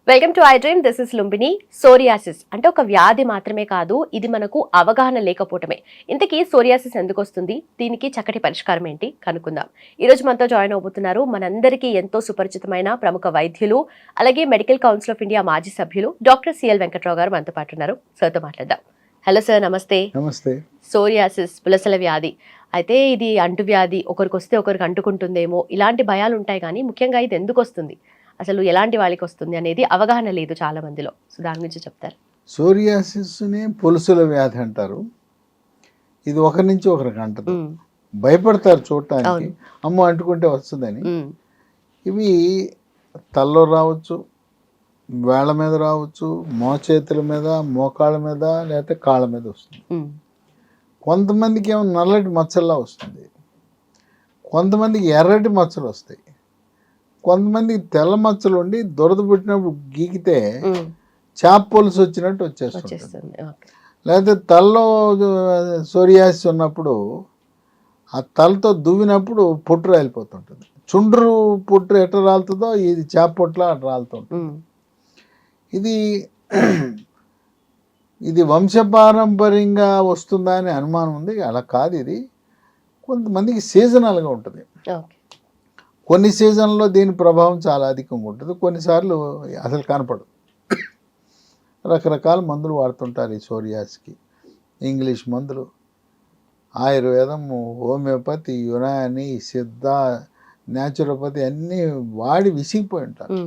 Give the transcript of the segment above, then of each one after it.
Welcome to I dream. This is Lumbini. Psoriasis అంటే ఒక వ్యాధి మాత్రమే కాదు, ఇది మనకు అవగాహన లేకపోవటమే. ఇంతకీ సోరియాసిస్ ఎందుకు వస్తుంది, దీనికి చక్కటి పరిష్కారం ఏంటి కనుక్కుందాం. ఈ రోజు మనతో జాయిన్ అవబోతున్నారు మనందరికీ ఎంతో సుపరిచితమైన ప్రముఖ వైద్యులు, అలాగే మెడికల్ కౌన్సిల్ ఆఫ్ ఇండియా మాజీ సభ్యులు డాక్టర్ సిఎల్ వెంకట్రావు గారు మనతో పాటు ఉన్నారు. సార్తో మాట్లాడదాం. హలో సార్, నమస్తే. నమస్తే. సోరియాసిస్ పులసల వ్యాధి అయితే ఇది అంటువ్యాధి, ఒకరికి వస్తే ఒకరికి అంటుకుంటుందేమో ఇలాంటి భయాలు ఉంటాయి, కానీ ముఖ్యంగా ఇది ఎందుకు వస్తుంది, అసలు ఎలాంటి వాళ్ళకి వస్తుంది అనేది అవగాహన లేదు చాలా మందిలో. సో దాని గురించి చెప్తారు. సోరియాసిస్ని పులుసుల వ్యాధి అంటారు. ఇది ఒకరి నుంచి ఒకరికి అంటదు. భయపడతారు చూడటానికి, అమ్మో అంటుకుంటే వస్తుందని. ఇవి తల్లో రావచ్చు, వేళ్ళ మీద రావచ్చు, మోచేతుల మీద, మోకాళ్ళ మీద, లేకపోతే కాళ్ళ మీద వస్తుంది. కొంతమందికి ఏమో నల్లటి మచ్చల్లా వస్తుంది, కొంతమందికి ఎర్రటి మచ్చలు వస్తాయి, కొంతమందికి తెల్ల మచ్చలు ఉండి దురద పుట్టినప్పుడు గీకితే చేప పులుసు వచ్చినట్టు వచ్చేస్తుంది. లేకపోతే తలలో సోరియాసిస్ ఉన్నప్పుడు ఆ తలతో దువ్వినప్పుడు పుట్టు రాలిపోతుంటుంది. చుండ్రు పుట్టు ఎట్లా రాలుతుందో ఇది చేప పుట్ల అట్లా రాలుతుంటుంది. ఇది వంశపారంపర్యంగా వస్తుందా అని అనుమానం ఉంది. అలా కాదు, ఇది కొంతమందికి సీజనల్గా ఉంటుంది. కొన్ని సీజన్లో దీని ప్రభావం చాలా అధికంగా ఉంటుంది, కొన్నిసార్లు అసలు కనపడదు. రకరకాల మందులు వాడుతుంటారు ఈ సోరియాసిస్కి. ఇంగ్లీష్ మందులు, ఆయుర్వేదం, హోమియోపతి, యునాని, సిద్ధ, న్యాచురోపతి అన్నీ వాడి విసిగిపోయి ఉంటారు.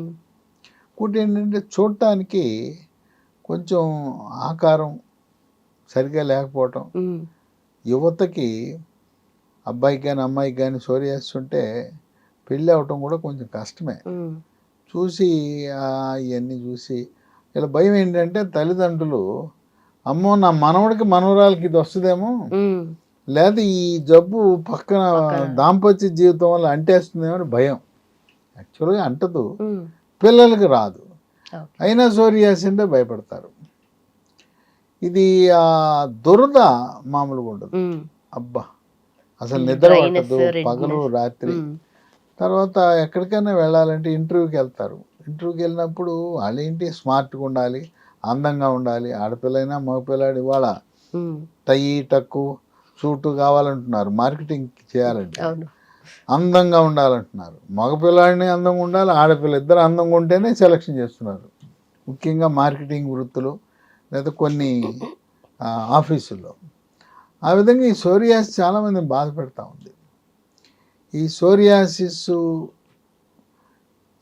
ఇంకోటి ఏంటంటే చూడటానికి కొంచెం ఆకారం సరిగా లేకపోవటం. యువతకి అబ్బాయికి కానీ అమ్మాయికి కానీ సోరియాసిస్ ఉంటే పెళ్ళి అవటం కూడా కొంచెం కష్టమే. చూసి ఇవన్నీ చూసి ఇలా భయం ఏంటంటే తల్లిదండ్రులు, అమ్మో నా మనవడికి మనవరాలకి ఇది వస్తుందేమో, లేదా ఈ జబ్బు పక్కన దాంపత్య జీవితం వల్ల అంటేస్తుందేమో అని భయం. యాక్చువల్గా అంటదు, పిల్లలకి రాదు, అయినా సోరియాసిస్ అంటే భయపడతారు. ఇది దురద మామూలుగా ఉండదు. అబ్బా అసలు నిద్ర పట్టదు పగలు రాత్రి. తర్వాత ఎక్కడికైనా వెళ్ళాలంటే ఇంటర్వ్యూకి వెళ్తారు. ఇంటర్వ్యూకి వెళ్ళినప్పుడు వాళ్ళేంటి స్మార్ట్గా ఉండాలి, అందంగా ఉండాలి. ఆడపిల్లైనా మగపిల్లాడు ఇవాళ టై టక్కు సూటు కావాలంటున్నారు, మార్కెటింగ్ చేయాలంటే అందంగా ఉండాలంటున్నారు. మగపిల్లాడిని అందంగా ఉండాలి, ఆడపిల్ల ఇద్దరు అందంగా ఉంటేనే సెలక్షన్ చేస్తున్నారు, ముఖ్యంగా మార్కెటింగ్ వృత్తులు లేదా కొన్ని ఆఫీసుల్లో. ఆ విధంగా ఈ సోరియాసిస్ చాలామంది బాధపెడతా ఉంది. ఈ సోరియాసిస్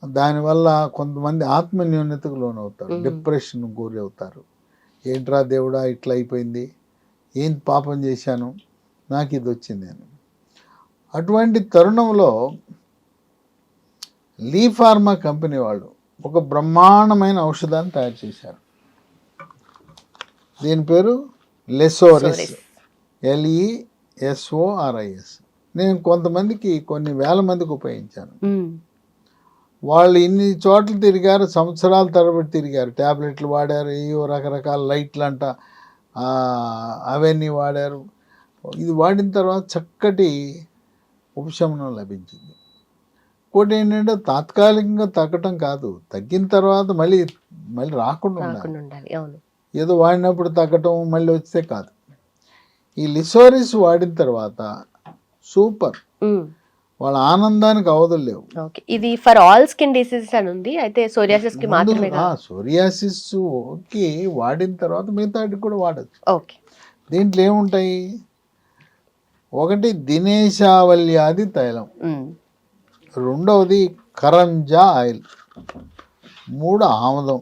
దానివల్ల కొంతమంది ఆత్మన్యూన్యతకు లోనవుతారు, డిప్రెషన్ గురి అవుతారు. ఏంట్రా దేవుడా ఇట్లా అయిపోయింది, ఏం పాపం చేశాను, నాకు ఇది వచ్చింది అని. అటువంటి తరుణంలో లీ ఫార్మా కంపెనీ వాళ్ళు ఒక బ్రహ్మాండమైన ఔషధాన్ని తయారు చేశారు. దీని పేరు లెసోరిస్, LESORIS. నేను కొంతమందికి కొన్ని వేల మందికి ఉపయోగించాను. వాళ్ళు ఇన్ని చోట్ల తిరిగారు, సంవత్సరాల తరబడి తిరిగారు, ట్యాబ్లెట్లు వాడారు, ఏవో రకరకాల లైట్లు అంట అవన్నీ వాడారు. ఇది వాడిన తర్వాత చక్కటి ఉపశమనం లభించింది. ఇంకోటి ఏంటంటే తాత్కాలికంగా తగ్గటం కాదు, తగ్గిన తర్వాత మళ్ళీ రాకుండా ఉండాలి. ఏదో వాడినప్పుడు తగ్గటం మళ్ళీ వస్తే కాదు. ఈ లిసోరిస్ వాడిన తర్వాత సూపర్, వాళ్ళ ఆనందానికి అవధులు లేవు. ఇది ఫర్ ఆల్ స్కిన్ డిసీజెస్ అని ఉంది, అయితే సోరియాసిస్ కి మాత్రమే. సోరియాసిస్ కి వాడిన తర్వాత మిగతాటికి కూడా వాడచ్చు. దీంట్లో ఏముంటాయి, ఒకటి దినేశావల్యాది తైలం, రెండవది కరంజా ఆయిల్, 3 ఆముదం,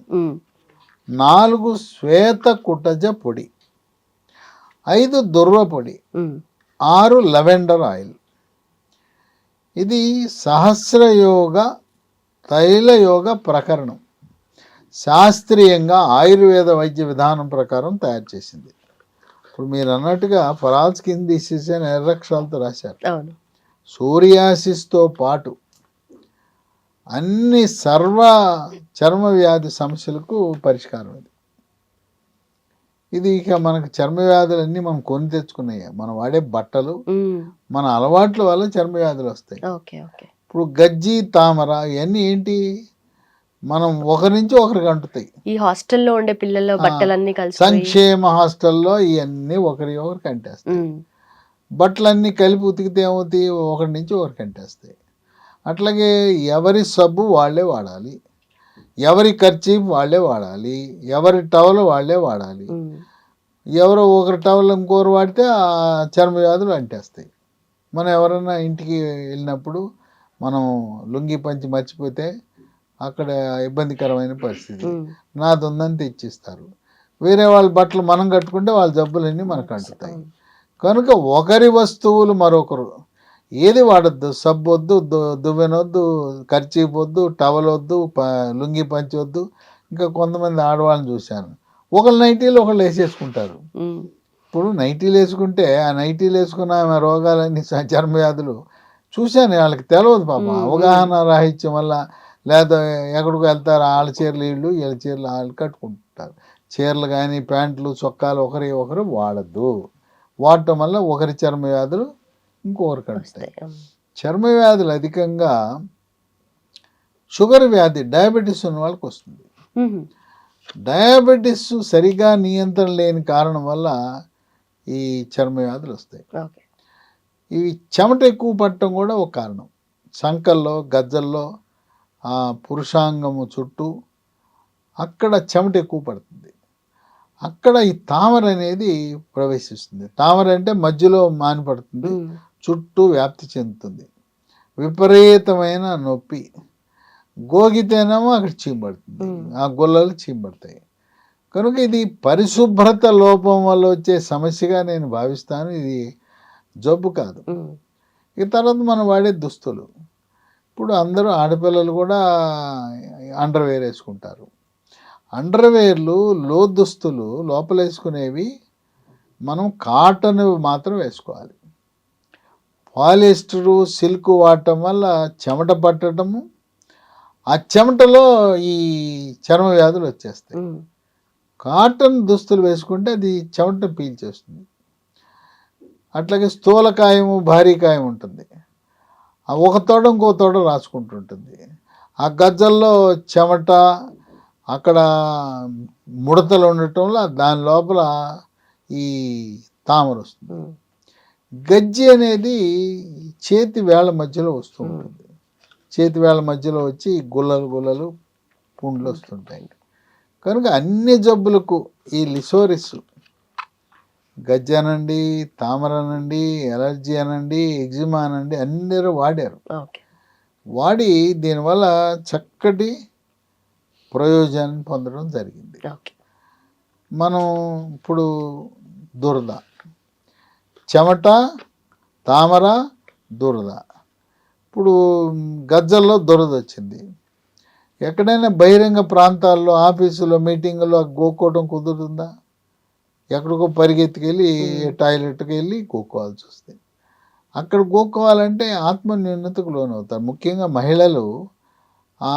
4 శ్వేత కుటజ పొడి, 5 దుర్వ పొడి, 6 లెవెండర్ ఆయిల్. ఇది సహస్రయోగ తైలయోగ ప్రకరణం, శాస్త్రీయంగా ఆయుర్వేద వైద్య విధానం ప్రకారం తయారు చేసింది. ఇప్పుడు మీరు అన్నట్టుగా ఫర్ ఆల్ స్కిన్ డిసీజ్ అని ఎర్రక్షరాలతో రాశారు. సోరియాసిస్తో పాటు అన్ని సర్వ చర్మ వ్యాధి సమస్యలకు పరిష్కారం ఇది. ఇది ఇక మనకు చర్మ వ్యాధులన్నీ మనం కొని తెచ్చుకున్నాయి. మనం వాడే బట్టలు, మన అలవాట్ల వల్ల చర్మ వ్యాధులు వస్తాయి. Okay okay. ఇప్పుడు గజ్జి, తామర ఇవన్నీ ఏంటి, మనం ఒకరి నుంచి ఒకరికి అంటుతాయి. ఈ హాస్టల్లో ఉండే పిల్లల బట్టలన్నీ కలిసి సంక్షేమ హాస్టల్లో ఇవన్నీ ఒకరికి అంటేస్తాయి. బట్టలన్నీ కలిపి ఉతికితే ఏమవుతాయి, ఒకరి నుంచి ఒకరికి అంటేస్తాయి. అట్లాగే ఎవరి సబ్బు వాళ్ళే వాడాలి, ఎవరి కర్చీఫ్ వాళ్ళే వాడాలి, ఎవరి టవల్ వాళ్ళే వాడాలి. ఎవరో ఒకరి టవల్ ఇంకోరు వాడితే ఆ చర్మ వ్యాధులు అంటేస్తాయి. మనం ఎవరైనా ఇంటికి వెళ్ళినప్పుడు మనం లుంగి పంచి మర్చిపోతే అక్కడ ఇబ్బందికరమైన పరిస్థితి. నాది ఉందని తెచ్చిస్తారు. వేరే వాళ్ళ బట్టలు మనం కట్టుకుంటే వాళ్ళ జబ్బులన్నీ మనకు అంటుతాయి. కనుక ఒకరి వస్తువులు మరొకరు ఏది వాడద్దు. సబ్బు వద్దు, దువ్వెనొద్దు, కర్చీఫ్ వద్దు, టవల్ వద్దు, లుంగి పంచి వద్దు. ఇంకా కొంతమంది ఆడవాళ్ళని చూశాను, ఒకళ్ళు నైటీలు ఒకళ్ళు వేసేసుకుంటారు. ఇప్పుడు నైటీలు వేసుకుంటే ఆ నైటీలు వేసుకున్న ఆమె రోగాలన్నీ చర్మ వ్యాధులు చూశాను. వాళ్ళకి తెలియదు పాపం, అవగాహన రాహిత్యం వల్ల. లేదా ఎక్కడికి వెళ్తారు, వాళ్ళ చీరలు వీళ్ళు, వీళ్ళ చీరలు వాళ్ళు కట్టుకుంటారు. చీరలు కానీ ప్యాంట్లు చొక్కాలు ఒకరు వాడద్దు. వాడటం వల్ల ఒకరి చర్మ వ్యాధులు ఇంకొకరికి వస్తాయి. చర్మ వ్యాధులు అధికంగా షుగర్ వ్యాధి, డయాబెటీస్ ఉన్న వాళ్ళకి వస్తుంది. డయాబెటీస్ సరిగా నియంత్రణ లేని కారణం వల్ల ఈ చర్మ వ్యాధులు వస్తాయి. ఇవి చెమట ఎక్కువ పట్టడం కూడా ఒక కారణం. సంకల్లో, గజ్జల్లో, ఆ పురుషాంగము చుట్టూ అక్కడ చెమట ఎక్కువ పడుతుంది. అక్కడ ఈ తామర అనేది ప్రవేశిస్తుంది. తామర అంటే మధ్యలో మానిపడుతుంది, చుట్టూ వ్యాప్తి చెందుతుంది. విపరీతమైన నొప్పి, గోగితేనేమో అక్కడ చీమపడుతుంది, ఆ గొల్లలు చీమపడతాయి. కనుక ఇది పరిశుభ్రత లోపం వల్ల వచ్చే సమస్యగా నేను భావిస్తాను. ఇది జబ్బు కాదు. ఇక తర్వాత మనం వాడే దుస్తులు. ఇప్పుడు అందరూ ఆడపిల్లలు కూడా అండర్వేర్ వేసుకుంటారు. అండర్వేర్లు, లో దుస్తులు లోపల వేసుకునేవి మనం కాటన్ మాత్రం వేసుకోవాలి. పాలిస్టరు, సిల్క్ వాడటం వల్ల చెమట పట్టడము, ఆ చెమటలో ఈ చర్మ వ్యాధులు వచ్చేస్తాయి. కాటన్ దుస్తులు వేసుకుంటే అది చెమట పీల్చేస్తుంది. అట్లాగే స్థూలకాయము, భారీకాయం ఉంటుంది. ఆ ఒక తోడ ఇంకో తోడ రాసుకుంటుంటుంది. ఆ గజ్జల్లో చెమట, అక్కడ ముడతలు ఉండటం వల్ల దాని లోపల ఈ తామర వస్తుంది. గజ్జి అనేది చేతి వేళ్ల మధ్యలో వస్తూ ఉంటుంది. చేతి వేళ్ల మధ్యలో వచ్చి గుల్లలు పుండ్లు వస్తుంటాయి. కనుక అన్ని జబ్బులకు ఈ లిసోరిస్, గజ్జి అనండి, తామర అనండి, ఎలర్జీ అనండి, ఎగ్జిమా అనండి, అందరూ వాడారు. వాడి దీనివల్ల చక్కటి ప్రయోజనాన్ని పొందడం జరిగింది. మనం ఇప్పుడు దురద, చెమట, తామర, దురద. ఇప్పుడు గజ్జల్లో దురద వచ్చింది. ఎక్కడైనా బహిరంగ ప్రాంతాల్లో, ఆఫీసులో, మీటింగులో గోక్కోవడం కుదురుతుందా? ఎక్కడికో పరిగెత్తుకెళ్ళి టాయిలెట్కి వెళ్ళి గోక్కోవాల్సి వస్తుంది. అక్కడ గోక్కోవాలంటే ఆత్మన్యూనతకు లోనవుతారు. ముఖ్యంగా మహిళలు ఆ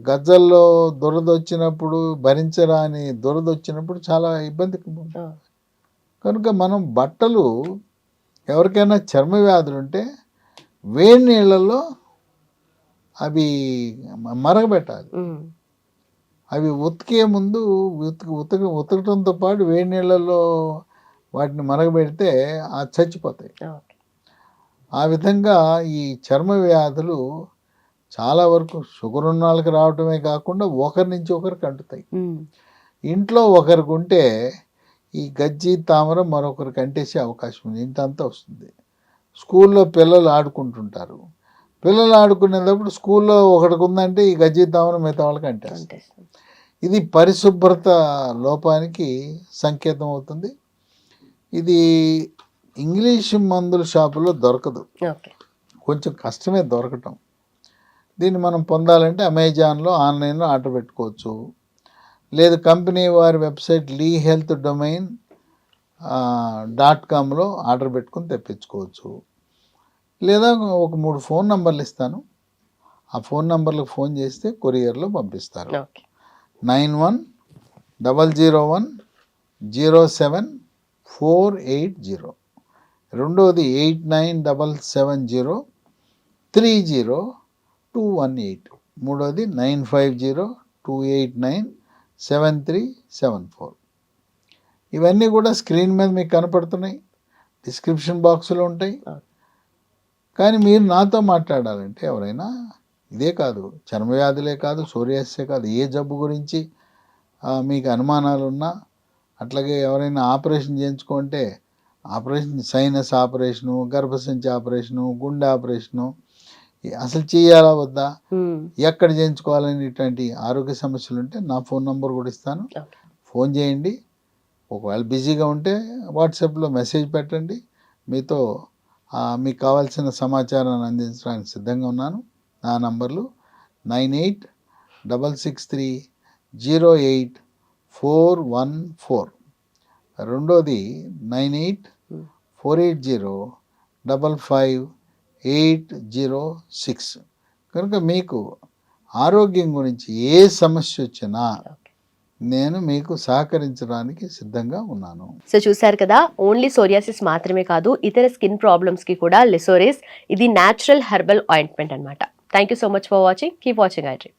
గజ్జల్లో దురద వచ్చినప్పుడు, భరించరాని దురద వచ్చినప్పుడు చాలా ఇబ్బంది. కనుక మనం బట్టలు, ఎవరికైనా చర్మ వ్యాధులు ఉంటే వేడి నీళ్ళల్లో అవి మరగబెట్టాలి. అవి ఉతికే ముందు ఉతకటంతో పాటు వేడి నీళ్ళల్లో వాటిని మరగబెడితే అది చచ్చిపోతాయి. ఆ విధంగా ఈ చర్మ వ్యాధులు చాలా వరకు షుగర్ ఉన్న వాళ్ళకి రావటమే కాకుండా ఒకరి నుంచి ఒకరికి అంటుతాయి. ఇంట్లో ఒకరికి ఉంటే ఈ గజ్జి, తామర మరొకరికి అంటేసే అవకాశం ఉంది. ఇంతంతా వస్తుంది. స్కూల్లో పిల్లలు ఆడుకుంటుంటారు. పిల్లలు ఆడుకునేటప్పుడు స్కూల్లో ఒకరికి ఉందంటే ఈ గజ్జి, తామర మిగతా వాళ్ళకి అంటేస్తుంది. ఇది పరిశుభ్రత లోపానికి సంకేతం అవుతుంది. ఇది ఇంగ్లీష్ మందుల షాపులో దొరకదు, కొంచెం కష్టమే దొరకటం. దీన్ని మనం పొందాలంటే అమెజాన్లో, ఆన్లైన్లో ఆర్డర్ పెట్టుకోవచ్చు. లేదు కంపెనీ వారి వెబ్సైట్ lehealthdomain.com ఆర్డర్ పెట్టుకుని తెప్పించుకోవచ్చు. లేదా ఒక 3 ఫోన్ నంబర్లు ఇస్తాను. ఆ ఫోన్ నంబర్లకు ఫోన్ చేస్తే కొరియర్లో పంపిస్తారు. 910011 07480. రెండోది 8977030218. మూడోది 9502897374. ఇవన్నీ కూడా స్క్రీన్ మీద మీకు కనపడుతున్నాయి, డిస్క్రిప్షన్ బాక్స్లో ఉంటాయి. కానీ మీరు నాతో మాట్లాడాలంటే ఎవరైనా, ఇదే కాదు, చర్మవ్యాధులే కాదు, సోరియాసిసే కాదు, ఏ జబ్బు గురించి మీకు అనుమానాలు ఉన్నా, అట్లాగే ఎవరైనా ఆపరేషన్ చేయించుకుంటే ఆపరేషన్, సైనస్ ఆపరేషను, గర్భసంచి ఆపరేషను, గుండె ఆపరేషను, అసలు చేయాలా వద్దా, ఎక్కడ చేయించుకోవాలనేటువంటి ఆరోగ్య సమస్యలు ఉంటే నా ఫోన్ నంబర్ కూడా ఇస్తాను. ఫోన్ చేయండి. ఒకవేళ బిజీగా ఉంటే వాట్సాప్లో మెసేజ్ పెట్టండి. మీతో మీకు కావాల్సిన సమాచారాన్ని అందించడానికి సిద్ధంగా ఉన్నాను. నా నంబర్లు 9866308414. రెండోది 9848055806. కనుక మీకు ఆరోగ్యం గురించి ఏ సమస్య వచ్చినా నేను మీకు సహకరించడానికి సిద్ధంగా ఉన్నాను. సో చూసారు కదా, ఓన్లీ సోరియాసిస్ మాత్రమే కాదు, ఇతర స్కిన్ ప్రాబ్లమ్స్ కి కూడా లిసోరిస్ ఇది న్యాచురల్ హెర్బల్ ఆయింట్మెంట్ అన్నమాట. Thank you so much for watching. Keep watching I dream.